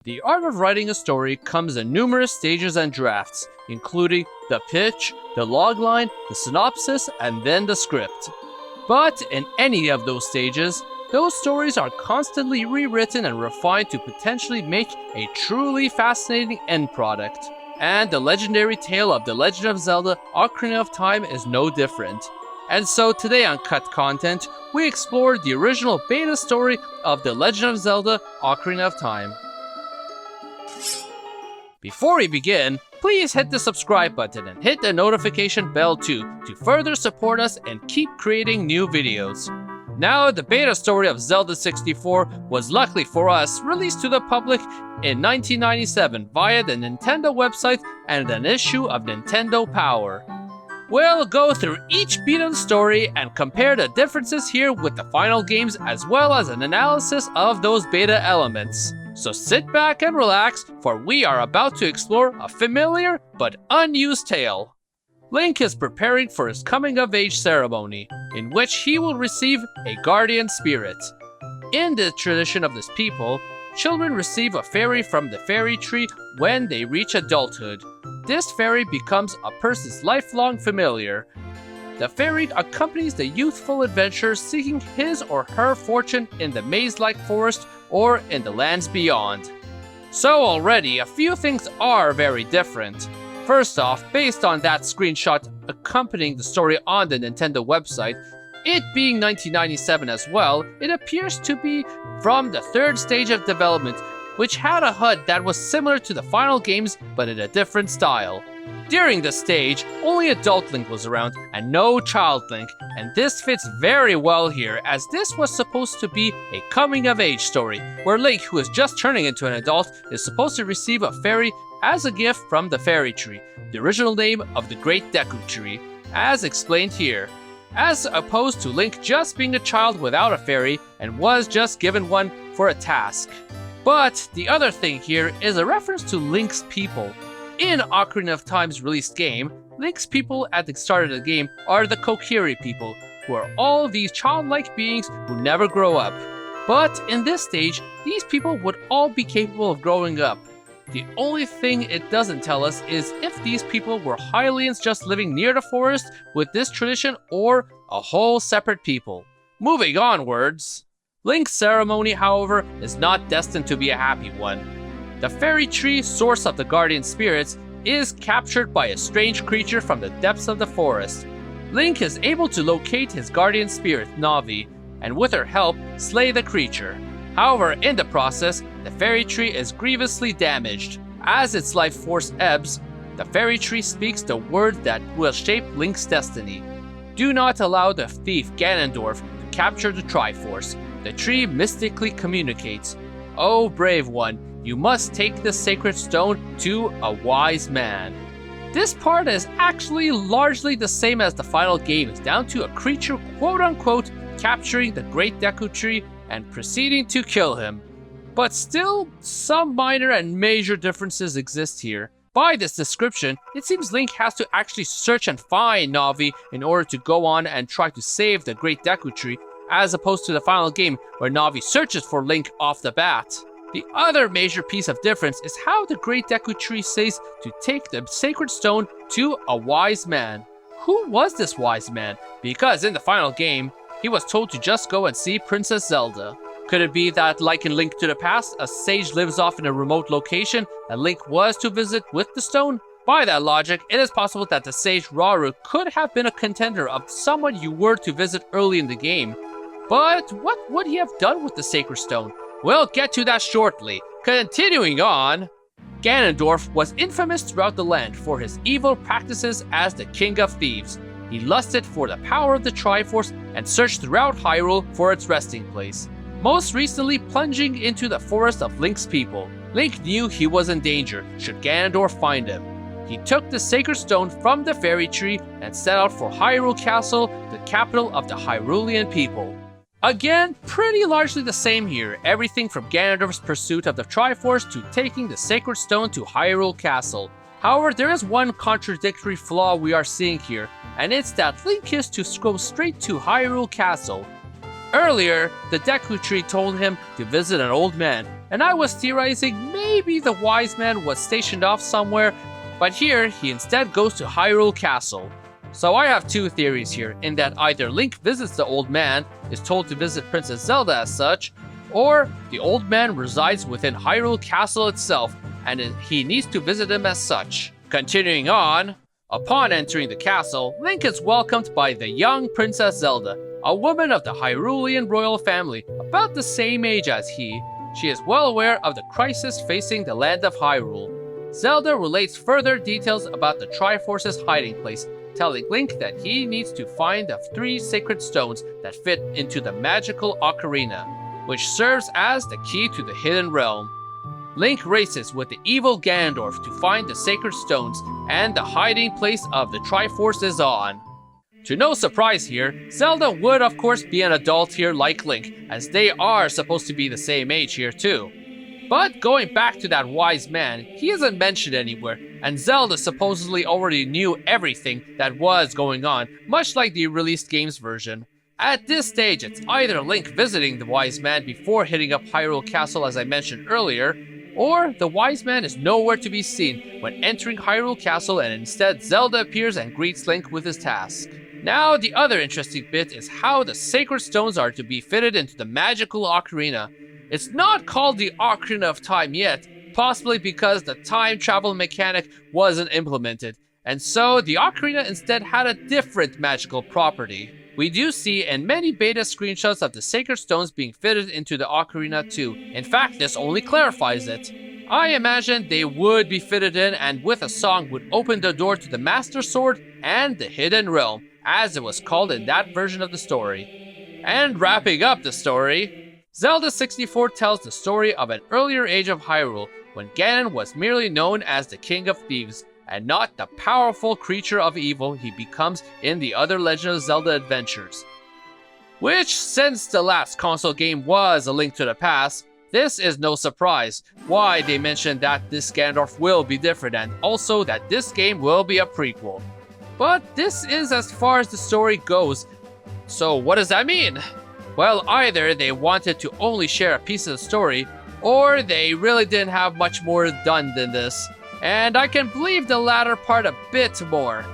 The art of writing a story comes in numerous stages and drafts, including the pitch, the logline, the synopsis, and then the script. But in any of those stages, those stories are constantly rewritten and refined to potentially make a truly fascinating end product. And the legendary tale of The Legend of Zelda Ocarina of Time is no different. And so today on Cut Content, we explore the original beta story of The Legend of Zelda Ocarina of Time. Before we begin, please hit the subscribe button and hit the notification bell too to further support us and keep creating new videos. Now, the beta story of Zelda 64 was, luckily for us, released to the public in 1997 via the Nintendo website and an issue of Nintendo Power. We'll go through each beat of the story and compare the differences here with the final games, as well as an analysis of those beta elements. So sit back and relax, for we are about to explore a familiar but unused tale. Link is preparing for his coming-of-age ceremony, in which he will receive a guardian spirit. In the tradition of this people, children receive a fairy from the fairy tree when they reach adulthood. This fairy becomes a person's lifelong familiar. The fairy accompanies the youthful adventurer seeking his or her fortune in the maze-like forest or in the lands beyond. So already, a few things are very different. First off, based on that screenshot accompanying the story on the Nintendo website, it being 1997 as well, it appears to be from the third stage of development, which had a HUD that was similar to the final games but in a different style. During this stage, only adult Link was around and no child Link, and this fits very well here, as this was supposed to be a coming-of-age story, where Link, who is just turning into an adult, is supposed to receive a fairy as a gift from the fairy tree, the original name of the Great Deku Tree, as explained here, as opposed to Link just being a child without a fairy and was just given one for a task. But the other thing here is a reference to Link's people. In Ocarina of Time's released game, Link's people at the start of the game are the Kokiri people, who are all these childlike beings who never grow up. But in this stage, these people would all be capable of growing up. The only thing it doesn't tell us is if these people were Hylians just living near the forest with this tradition, or a whole separate people. Moving onwards, Link's ceremony, however, is not destined to be a happy one. The fairy tree, source of the guardian spirits, is captured by a strange creature from the depths of the forest. Link is able to locate his guardian spirit, Navi, and with her help, slay the creature. However, in the process, the fairy tree is grievously damaged. As its life force ebbs, the fairy tree speaks the word that will shape Link's destiny. Do not allow the thief Ganondorf to capture the Triforce. The tree mystically communicates, "Oh, brave one, you must take the sacred stone to a wise man." This part is actually largely the same as the final games, down to a creature quote-unquote capturing the Great Deku Tree and proceeding to kill him. But still, some minor and major differences exist here. By this description, it seems Link has to actually search and find Navi in order to go on and try to save the Great Deku Tree, as opposed to the final game where Navi searches for Link off the bat. The other major piece of difference is how the Great Deku Tree says to take the sacred stone to a wise man. Who was this wise man? Because in the final game, he was told to just go and see Princess Zelda. Could it be that, like in Link to the Past, a sage lives off in a remote location that Link was to visit with the stone? By that logic, it is possible that the sage Rauru could have been a contender of someone you were to visit early in the game. But what would he have done with the sacred stone? We'll get to that shortly. Continuing on, Ganondorf was infamous throughout the land for his evil practices as the King of Thieves. He lusted for the power of the Triforce and searched throughout Hyrule for its resting place, most recently plunging into the forest of Link's people. Link knew he was in danger should Ganondorf find him. He took the sacred stone from the fairy tree and set out for Hyrule Castle, the capital of the Hyrulean people. Again, pretty largely the same here, everything from Ganondorf's pursuit of the Triforce to taking the sacred stone to Hyrule Castle. However, there is one contradictory flaw we are seeing here, and it's that Link is to go straight to Hyrule Castle. Earlier, the Deku Tree told him to visit an old man, and I was theorizing maybe the wise man was stationed off somewhere, but here he instead goes to Hyrule Castle. So I have two theories here, in that either Link visits the old man, is told to visit Princess Zelda as such, or the old man resides within Hyrule Castle itself, and he needs to visit him as such. Continuing on, upon entering the castle, Link is welcomed by the young Princess Zelda, a woman of the Hyrulean royal family, about the same age as he. She is well aware of the crisis facing the land of Hyrule. Zelda relates further details about the Triforce's hiding place, telling Link that he needs to find the 3 sacred stones that fit into the magical ocarina, which serves as the key to the hidden realm. Link races with the evil Ganondorf to find the sacred stones, and the hiding place of the Triforce is on. To no surprise here, Zelda would of course be an adult here like Link, as they are supposed to be the same age here too. But going back to that wise man, he isn't mentioned anywhere, and Zelda supposedly already knew everything that was going on, much like the released games version. At this stage, it's either Link visiting the wise man before hitting up Hyrule Castle as I mentioned earlier, or the wise man is nowhere to be seen when entering Hyrule Castle, and instead Zelda appears and greets Link with his task. Now, the other interesting bit is how the sacred stones are to be fitted into the magical ocarina. It's not called the Ocarina of Time yet, possibly because the time travel mechanic wasn't implemented, and so the ocarina instead had a different magical property. We do see in many beta screenshots of the sacred stones being fitted into the ocarina too. In fact, this only clarifies it. I imagine they would be fitted in, and with a song would open the door to the Master Sword and the Hidden Realm, as it was called in that version of the story. And wrapping up the story, Zelda 64 tells the story of an earlier age of Hyrule, when Ganon was merely known as the King of Thieves, and not the powerful creature of evil he becomes in the other Legend of Zelda adventures. Which, since the last console game was A Link to the Past, this is no surprise why they mentioned that this Ganondorf will be different, and also that this game will be a prequel. But this is as far as the story goes. So what does that mean? Well, either they wanted to only share a piece of the story, or they really didn't have much more done than this. And I can believe the latter part a bit more.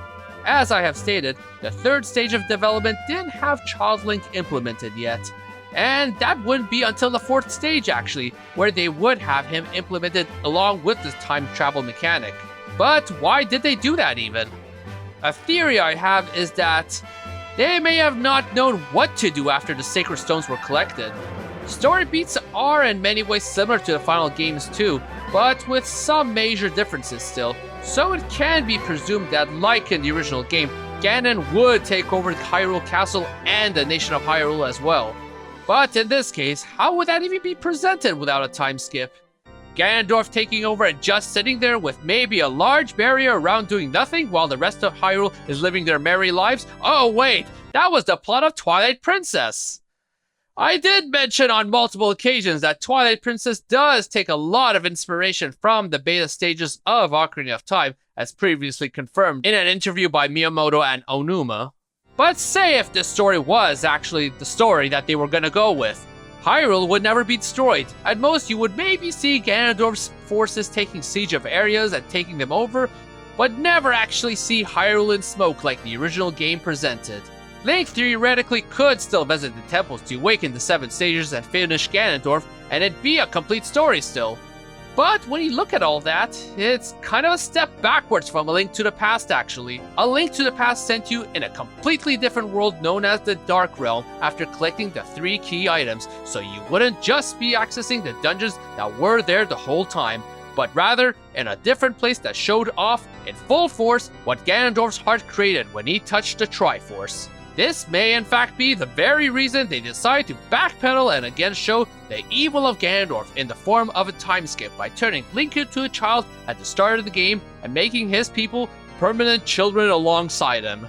As I have stated, the 3rd stage of development didn't have Child Link implemented yet. And that wouldn't be until the 4th stage actually, where they would have him implemented along with the time travel mechanic. But why did they do that even? A theory I have is that they may have not known what to do after the sacred stones were collected. Story beats are in many ways similar to the final games too, but with some major differences still, so it can be presumed that like in the original game, Ganon would take over Hyrule Castle and the nation of Hyrule as well. But in this case, how would that even be presented without a time skip? Ganondorf taking over and just sitting there with maybe a large barrier around doing nothing while the rest of Hyrule is living their merry lives? Oh wait, that was the plot of Twilight Princess! I did mention on multiple occasions that Twilight Princess does take a lot of inspiration from the beta stages of Ocarina of Time, as previously confirmed in an interview by Miyamoto and Onuma. But say if this story was actually the story that they were gonna go with, Hyrule would never be destroyed. At most, you would maybe see Ganondorf's forces taking siege of areas and taking them over, but never actually see Hyrule in smoke like the original game presented. Link theoretically could still visit the temples to awaken the 7 stages and finish Ganondorf, and it'd be a complete story still. But when you look at all that, it's kind of a step backwards from A Link to the Past actually. A Link to the Past sent you in a completely different world known as the Dark Realm after collecting the 3 key items, so you wouldn't just be accessing the dungeons that were there the whole time, but rather in a different place that showed off in full force what Ganondorf's heart created when he touched the Triforce. This may in fact be the very reason they decide to backpedal and again show the evil of Ganondorf in the form of a time skip by turning Link into a child at the start of the game and making his people permanent children alongside him.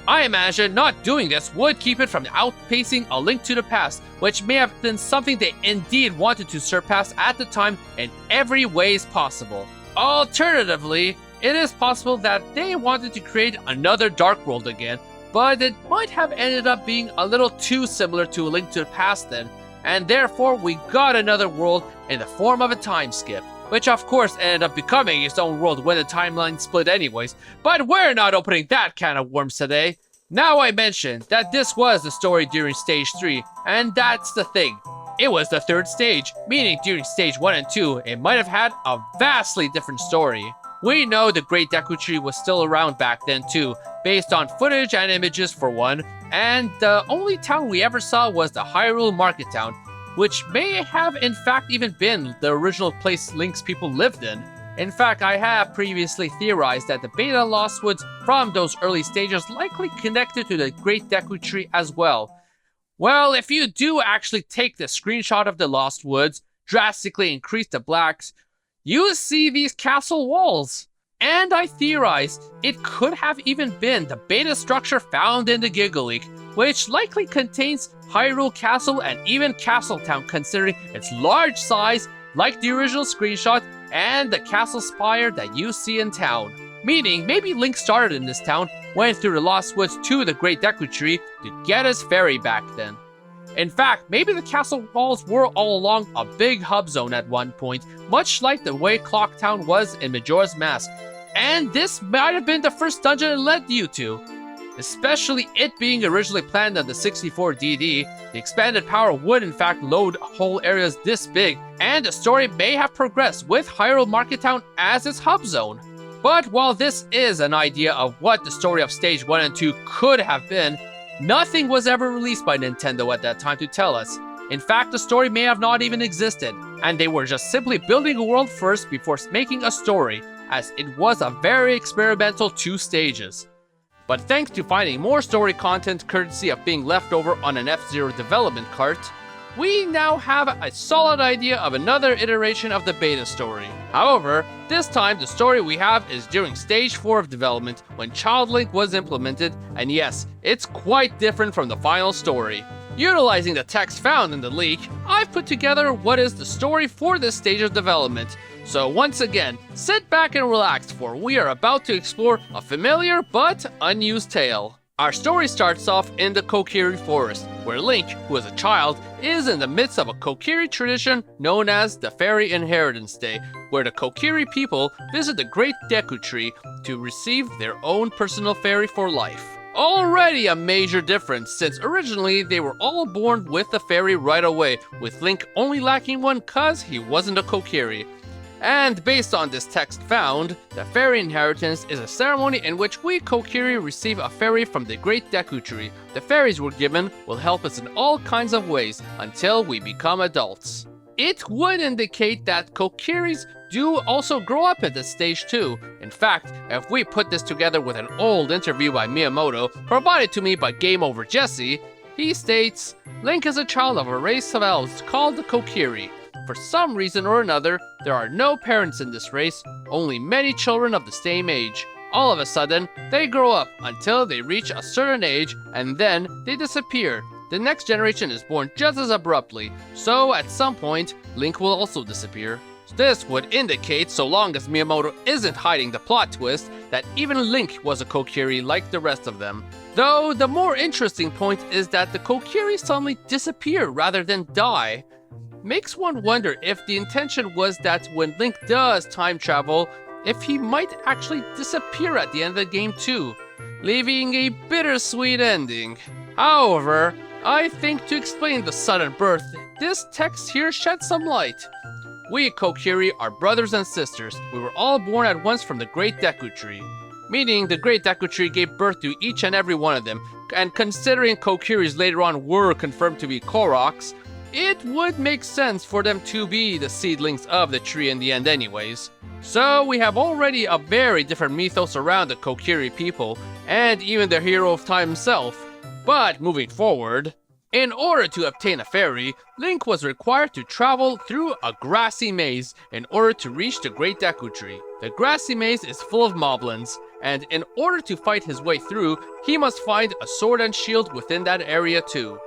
I imagine not doing this would keep it from outpacing A Link to the Past, which may have been something they indeed wanted to surpass at the time in every ways possible. Alternatively, it is possible that they wanted to create another Dark World again, but it might have ended up being a little too similar to A Link to the Past then, and therefore we got another world in the form of a time skip, which of course ended up becoming its own world when the timeline split anyways, but we're not opening that can of worms today. Now I mentioned that this was the story during stage 3, and that's the thing. It was the third stage, meaning during stage 1 and 2, it might have had a vastly different story. We know the Great Deku Tree was still around back then too, based on footage and images for one, and the only town we ever saw was the Hyrule Market Town, which may have in fact even been the original place Link's people lived in. In fact, I have previously theorized that the Beta Lost Woods from those early stages likely connected to the Great Deku Tree as well. Well, if you do actually take the screenshot of the Lost Woods, drastically increase the blacks, you see these castle walls. And I theorized it could have even been the beta structure found in the Giga Leak, which likely contains Hyrule Castle and even Castletown considering its large size, like the original screenshot, and the castle spire that you see in town. Meaning, maybe Link started in this town, went through the Lost Woods to the Great Deku Tree to get his fairy back then. In fact, maybe the castle walls were all along a big hub zone at one point, much like the way Clocktown was in Majora's Mask. And this might have been the first dungeon it led you to. Especially it being originally planned on the 64DD, the expanded power would in fact load whole areas this big, and the story may have progressed with Hyrule Market Town as its hub zone. But while this is an idea of what the story of Stage 1 and 2 could have been, nothing was ever released by Nintendo at that time to tell us. In fact, the story may have not even existed, and they were just simply building a world first before making a story, as it was a very experimental 2 stages. But thanks to finding more story content courtesy of being left over on an F-Zero development cart, we now have a solid idea of another iteration of the beta story. However, this time the story we have is during stage 4 of development when Child Link was implemented, and yes, it's quite different from the final story. Utilizing the text found in the leak, I've put together what is the story for this stage of development. So once again, sit back and relax for we are about to explore a familiar but unused tale. Our story starts off in the Kokiri Forest, where Link, who is a child, is in the midst of a Kokiri tradition known as the Fairy Inheritance Day, where the Kokiri people visit the Great Deku Tree to receive their own personal fairy for life. Already a major difference, since originally they were all born with the fairy right away, with Link only lacking one cause he wasn't a Kokiri. And based on this text found, the Fairy Inheritance is a ceremony in which we Kokiri receive a fairy from the Great Deku Tree. The fairies we're given will help us in all kinds of ways until we become adults. It would indicate that Kokiris do also grow up at this stage too. In fact, if we put this together with an old interview by Miyamoto, provided to me by Game Over Jesse, he states, Link is a child of a race of elves called the Kokiri. For some reason or another, there are no parents in this race, only many children of the same age. All of a sudden, they grow up until they reach a certain age, and then they disappear. The next generation is born just as abruptly, so at some point, Link will also disappear. This would indicate, so long as Miyamoto isn't hiding the plot twist, that even Link was a Kokiri like the rest of them. Though the more interesting point is that the Kokiri suddenly disappear rather than die. Makes one wonder if the intention was that when Link does time travel, if he might actually disappear at the end of the game too, leaving a bittersweet ending. However, I think to explain the sudden birth, this text here sheds some light. We Kokiri are brothers and sisters. We were all born at once from the Great Deku Tree. Meaning the Great Deku Tree gave birth to each and every one of them, and considering Kokiris later on were confirmed to be Koroks, it would make sense for them to be the seedlings of the tree in the end anyways. So we have already a very different mythos around the Kokiri people, and even the hero of time himself. But moving forward, in order to obtain a fairy, Link was required to travel through a grassy maze in order to reach the Great Deku Tree. The grassy maze is full of moblins, and in order to fight his way through, he must find a sword and shield within that area too.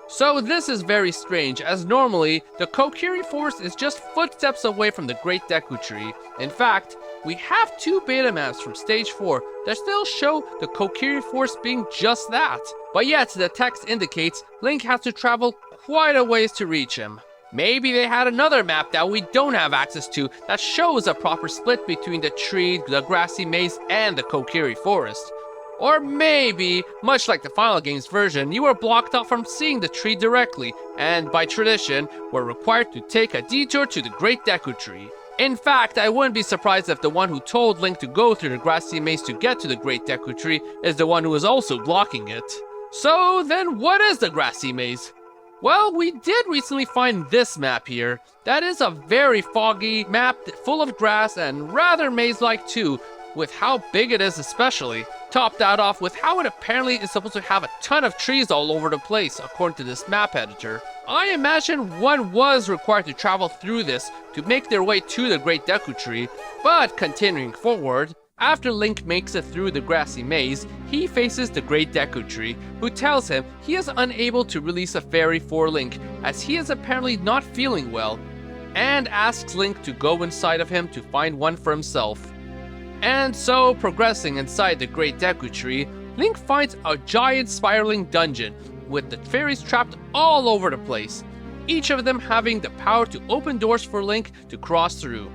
So this is very strange, as normally, the Kokiri Forest is just footsteps away from the Great Deku Tree. In fact, we have 2 beta maps from Stage 4 that still show the Kokiri Forest being just that. But yet, the text indicates Link has to travel quite a ways to reach him. Maybe they had another map that we don't have access to that shows a proper split between the tree, the grassy maze, and the Kokiri forest. Or maybe, much like the final game's version, you were blocked off from seeing the tree directly, and by tradition, were required to take a detour to the Great Deku Tree. In fact, I wouldn't be surprised if the one who told Link to go through the grassy maze to get to the Great Deku Tree is the one who is also blocking it. So then what is the grassy maze? Well, we did recently find this map here. That is a very foggy map full of grass and rather maze-like too, with how big it is especially. Top that off with how it apparently is supposed to have a ton of trees all over the place, according to this map editor. I imagine one was required to travel through this to make their way to the Great Deku Tree, but continuing forward, after Link makes it through the grassy maze, he faces the Great Deku Tree, who tells him he is unable to release a fairy for Link, as he is apparently not feeling well, and asks Link to go inside of him to find one for himself. And so, progressing inside the Great Deku Tree, Link finds a giant spiraling dungeon with the fairies trapped all over the place, each of them having the power to open doors for Link to cross through.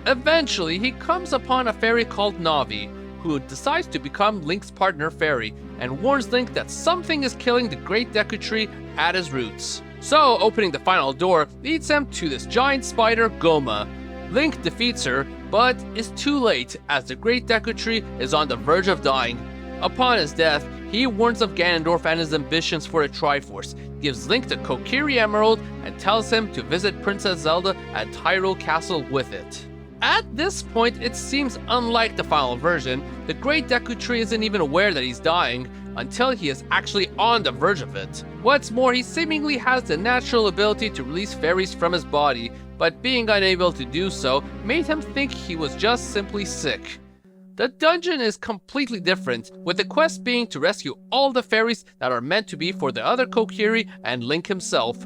Eventually, he comes upon a fairy called Navi, who decides to become Link's partner fairy, and warns Link that something is killing the Great Deku Tree at its roots. So, opening the final door leads him to this giant spider, Goma. Link defeats her, but is too late as the Great Deku Tree is on the verge of dying. Upon his death, he warns of Ganondorf and his ambitions for the Triforce, gives Link the Kokiri Emerald, and tells him to visit Princess Zelda at Hyrule Castle with it. At this point, it seems unlike the final version. The Great Deku Tree isn't even aware that he's dying until he is actually on the verge of it. What's more, he seemingly has the natural ability to release fairies from his body, but being unable to do so made him think he was just simply sick. The dungeon is completely different, with the quest being to rescue all the fairies that are meant to be for the other Kokiri and Link himself.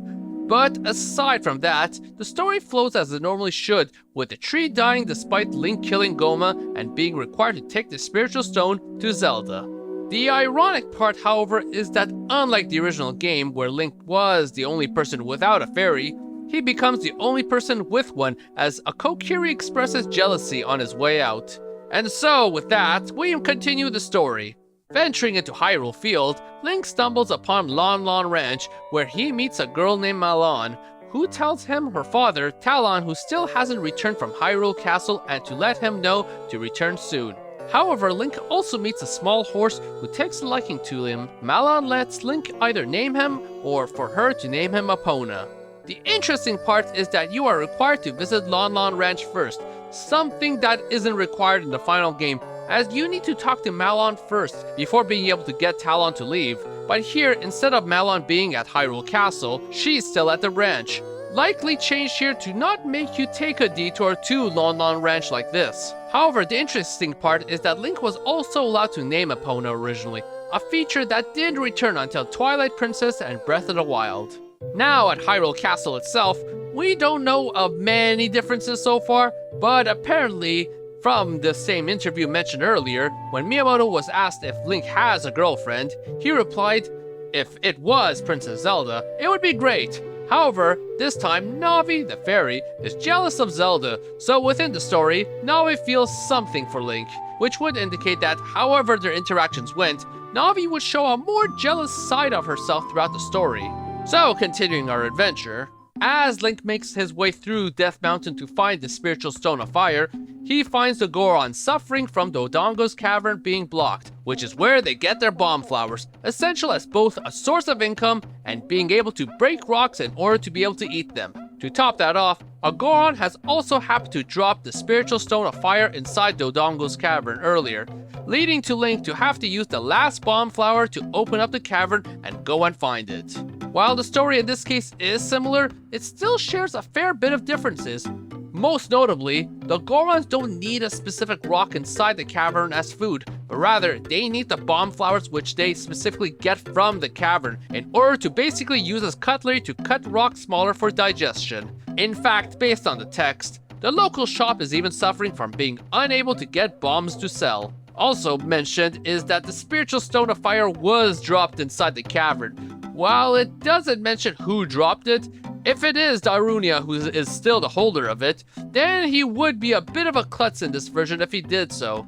But aside from that, the story flows as it normally should, with the tree dying despite Link killing Goma and being required to take the spiritual stone to Zelda. The ironic part, however, is that unlike the original game where Link was the only person without a fairy, he becomes the only person with one as a Kokiri expresses jealousy on his way out. And so, with that, we continue the story. Venturing into Hyrule Field, Link stumbles upon Lon Lon Ranch, where he meets a girl named Malon, who tells him her father, Talon, who still hasn't returned from Hyrule Castle, and to let him know to return soon. However, Link also meets a small horse who takes a liking to him. Malon lets Link either name him, or for her to name him Epona. The interesting part is that you are required to visit Lon Lon Ranch first, something that isn't required in the final game, as you need to talk to Malon first before being able to get Talon to leave. But here, instead of Malon being at Hyrule Castle, she's still at the ranch. Likely changed here to not make you take a detour to Lon Lon Ranch like this. However, the interesting part is that Link was also allowed to name Epona originally, a feature that didn't return until Twilight Princess and Breath of the Wild. Now at Hyrule Castle itself, we don't know of many differences so far, but apparently, from the same interview mentioned earlier, when Miyamoto was asked if Link has a girlfriend, he replied, if it was Princess Zelda, it would be great. However, this time Navi, the fairy, is jealous of Zelda, so within the story, Navi feels something for Link, which would indicate that however their interactions went, Navi would show a more jealous side of herself throughout the story. So, continuing our adventure, as Link makes his way through Death Mountain to find the Spiritual Stone of Fire, he finds the Goron suffering from Dodongo's cavern being blocked, which is where they get their bomb flowers, essential as both a source of income and being able to break rocks in order to be able to eat them. To top that off, a Goron has also happened to drop the Spiritual Stone of Fire inside Dodongo's cavern earlier, leading to Link to have to use the last bomb flower to open up the cavern and go and find it. While the story in this case is similar, it still shares a fair bit of differences. Most notably, the Gorons don't need a specific rock inside the cavern as food, but rather they need the bomb flowers which they specifically get from the cavern in order to basically use as cutlery to cut rocks smaller for digestion. In fact, based on the text, the local shop is even suffering from being unable to get bombs to sell. Also mentioned is that the Spiritual Stone of Fire was dropped inside the cavern, While it doesn't mention who dropped it, if it is Darunia who is still the holder of it, then he would be a bit of a klutz in this version if he did so.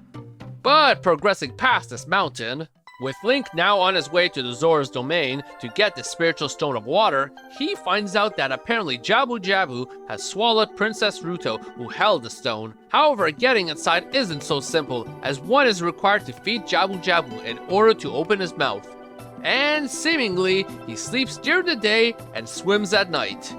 But progressing past this mountain, with Link now on his way to the Zora's domain to get the spiritual stone of water, he finds out that apparently Jabu Jabu has swallowed Princess Ruto, who held the stone. However, getting inside isn't so simple, as one is required to feed Jabu Jabu in order to open his mouth. And seemingly, he sleeps during the day and swims at night.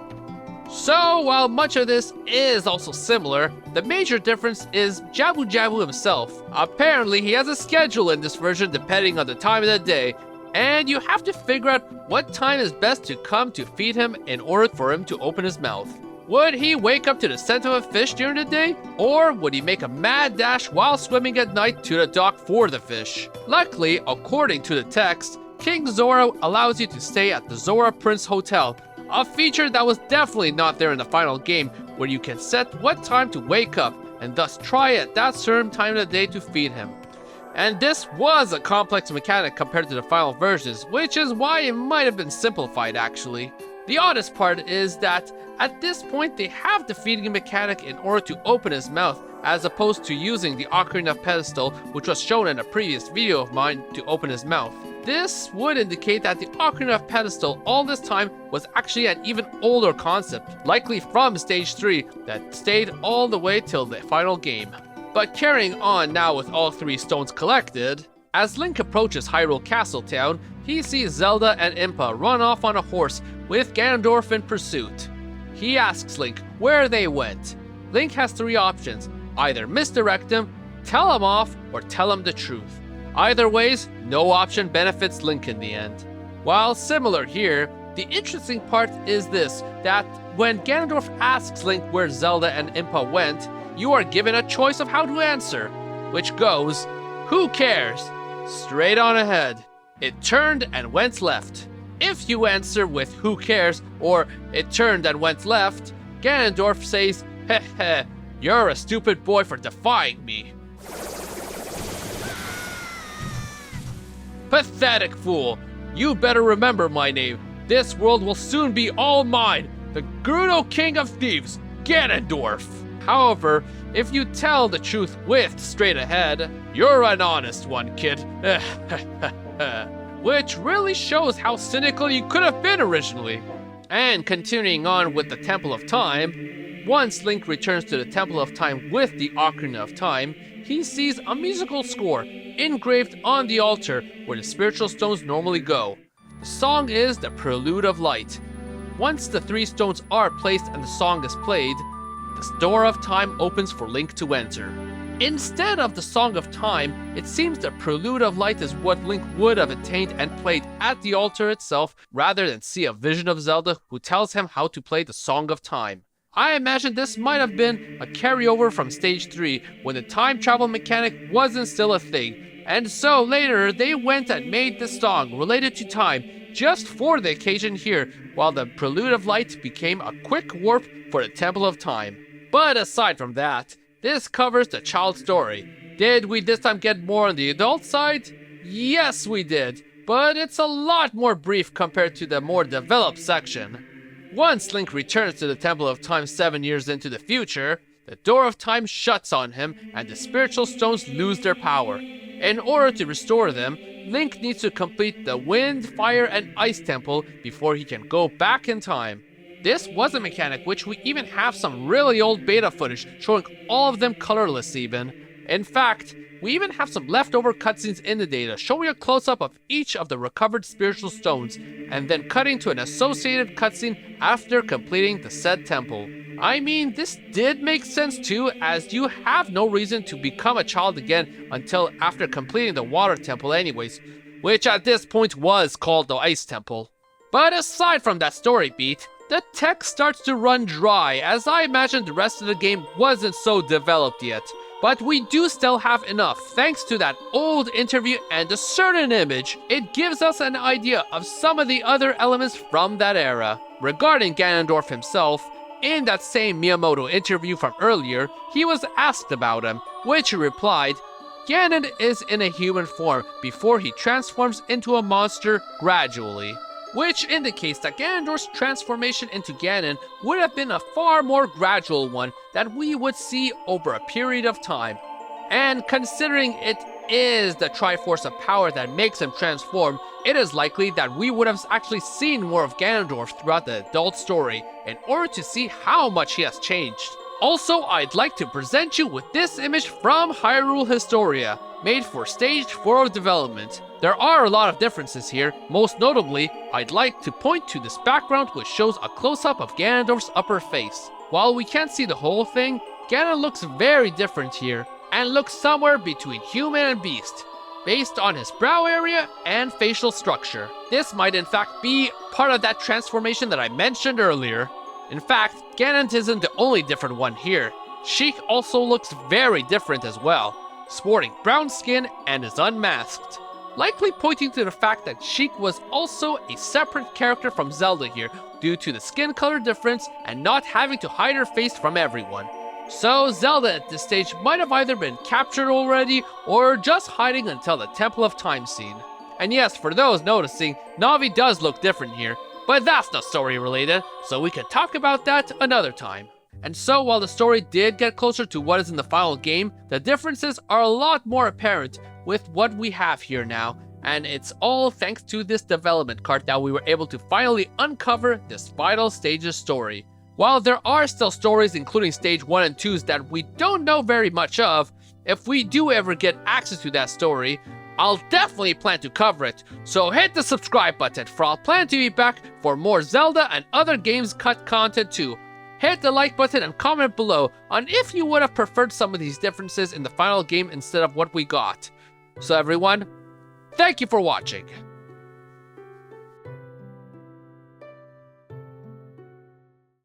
So, while much of this is also similar, the major difference is Jabu Jabu himself. Apparently, he has a schedule in this version depending on the time of the day, and you have to figure out what time is best to come to feed him in order for him to open his mouth. Would he wake up to the scent of a fish during the day, or would he make a mad dash while swimming at night to the dock for the fish? Luckily, according to the text, King Zora allows you to stay at the Zora Prince Hotel, a feature that was definitely not there in the final game, where you can set what time to wake up and thus try at that certain time of the day to feed him. And this was a complex mechanic compared to the final versions, which is why it might have been simplified actually. The oddest part is that at this point they have the feeding mechanic in order to open his mouth, as opposed to using the Ocarina of Pedestal, which was shown in a previous video of mine, to open his mouth. This would indicate that the Ocarina of Pedestal all this time was actually an even older concept, likely from Stage 3, that stayed all the way till the final game. But carrying on now with all 3 stones collected, as Link approaches Hyrule Castle Town, he sees Zelda and Impa run off on a horse with Ganondorf in pursuit. He asks Link where they went. Link has 3 options: either misdirect him, tell him off, or tell him the truth. Either ways, no option benefits Link in the end. While similar here, the interesting part is this, that when Ganondorf asks Link where Zelda and Impa went, you are given a choice of how to answer, which goes, who cares? Straight on ahead. It turned and went left. If you answer with who cares, or it turned and went left, Ganondorf says, heh heh, you're a stupid boy for defying me. Pathetic fool! You better remember my name. This world will soon be all mine, the Gerudo King of Thieves, Ganondorf. However, if you tell the truth with straight ahead, you're an honest one, kid. Which really shows how cynical you could have been originally. And continuing on with the Temple of Time, once Link returns to the Temple of Time with the Ocarina of Time, he sees a musical score engraved on the altar where the spiritual stones normally go. The song is the Prelude of Light. Once the 3 stones are placed and the song is played, the door of time opens for Link to enter. Instead of the Song of Time, it seems the Prelude of Light is what Link would have attained and played at the altar itself, rather than see a vision of Zelda who tells him how to play the Song of Time. I imagine this might have been a carryover from Stage 3, when the time travel mechanic wasn't still a thing, and so later they went and made the song related to time just for the occasion here, while the Prelude of Light became a quick warp for the Temple of Time. But aside from that, this covers the child story. Did we this time get more on the adult side? Yes, we did, but it's a lot more brief compared to the more developed section. Once Link returns to the Temple of Time 7 years into the future, the door of time shuts on him and the spiritual stones lose their power. In order to restore them, Link needs to complete the Wind, Fire, and Ice Temple before he can go back in time. This was a mechanic which we even have some really old beta footage showing all of them colorless even. In fact, we even have some leftover cutscenes in the data showing a close-up of each of the recovered spiritual stones, and then cutting to an associated cutscene after completing the said temple. I mean, this did make sense too, as you have no reason to become a child again until after completing the water temple anyways, which at this point was called the ice temple. But aside from that story beat, the text starts to run dry, as I imagine the rest of the game wasn't so developed yet. But we do still have enough, thanks to that old interview and a certain image. It gives us an idea of some of the other elements from that era. Regarding Ganondorf himself, in that same Miyamoto interview from earlier, he was asked about him, which he replied, "Ganon is in a human form before he transforms into a monster gradually." which indicates that Ganondorf's transformation into Ganon would have been a far more gradual one that we would see over a period of time. And considering it is the Triforce of Power that makes him transform, it is likely that we would have actually seen more of Ganondorf throughout the adult story in order to see how much he has changed. Also, I'd like to present you with this image from Hyrule Historia, made for Stage 4 of development. There are a lot of differences here. Most notably, I'd like to point to this background which shows a close-up of Ganondorf's upper face. While we can't see the whole thing, Ganon looks very different here, and looks somewhere between human and beast, based on his brow area and facial structure. This might in fact be part of that transformation that I mentioned earlier. In fact, Ganon isn't the only different one here. Sheik also looks very different as well, sporting brown skin and is unmasked, likely pointing to the fact that Sheik was also a separate character from Zelda here due to the skin color difference and not having to hide her face from everyone. So Zelda at this stage might have either been captured already or just hiding until the Temple of Time scene. And yes, for those noticing, Navi does look different here, but that's not story related, so we can talk about that another time. And so while the story did get closer to what is in the final game, the differences are a lot more apparent with what we have here now, and it's all thanks to this development cart that we were able to finally uncover this final stage's story. While there are still stories including stage 1 and 2s that we don't know very much of, if we do ever get access to that story, I'll definitely plan to cover it, so hit the subscribe button for I'll plan to be back for more Zelda and other games cut content too. Hit the like button and comment below on if you would have preferred some of these differences in the final game instead of what we got. So everyone, thank you for watching.